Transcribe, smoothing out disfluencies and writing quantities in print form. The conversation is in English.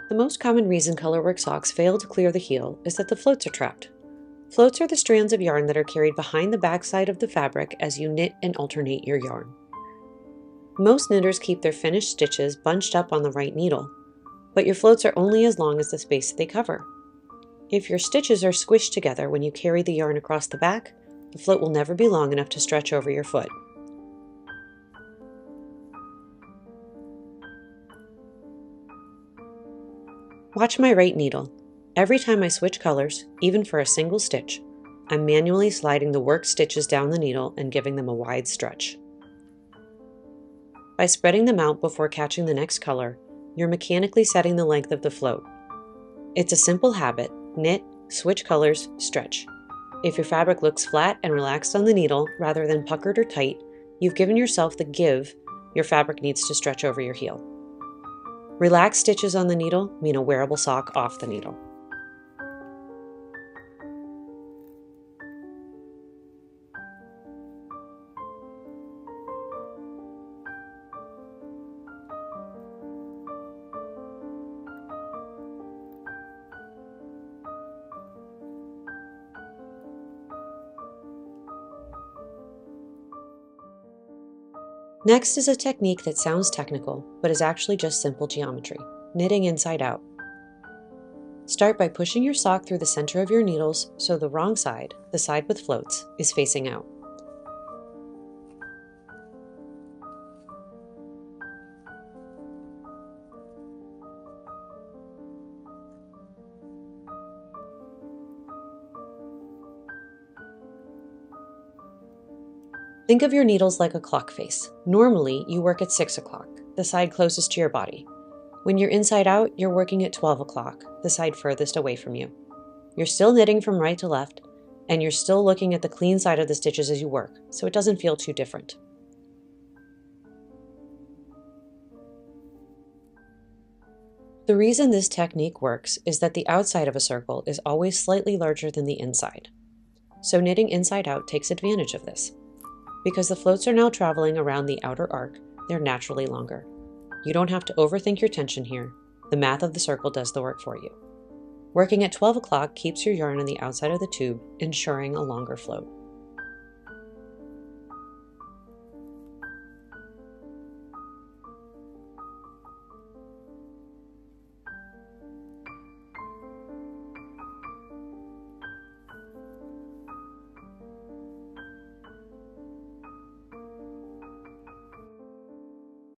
The most common reason Colorwork socks fail to clear the heel is that the floats are trapped. Floats are the strands of yarn that are carried behind the backside of the fabric as you knit and alternate your yarn. Most knitters keep their finished stitches bunched up on the right needle, but your floats are only as long as the space they cover. If your stitches are squished together when you carry the yarn across the back, the float will never be long enough to stretch over your foot. Watch my right needle. Every time I switch colors, even for a single stitch, I'm manually sliding the worked stitches down the needle and giving them a wide stretch. By spreading them out before catching the next color, you're mechanically setting the length of the float. It's a simple habit: knit, switch colors, stretch. If your fabric looks flat and relaxed on the needle rather than puckered or tight, you've given yourself the give your fabric needs to stretch over your heel. Relaxed stitches on the needle mean a wearable sock off the needle. Next is a technique that sounds technical, but is actually just simple geometry: knitting inside out. Start by pushing your sock through the center of your needles so the wrong side, the side with floats, is facing out. Think of your needles like a clock face. Normally, you work at 6 o'clock, the side closest to your body. When you're inside out, you're working at 12 o'clock, the side furthest away from you. You're still knitting from right to left, and you're still looking at the clean side of the stitches as you work, so it doesn't feel too different. The reason this technique works is that the outside of a circle is always slightly larger than the inside. So knitting inside out takes advantage of this. Because the floats are now traveling around the outer arc, they're naturally longer. You don't have to overthink your tension here. The math of the circle does the work for you. Working at 12 o'clock keeps your yarn on the outside of the tube, ensuring a longer float.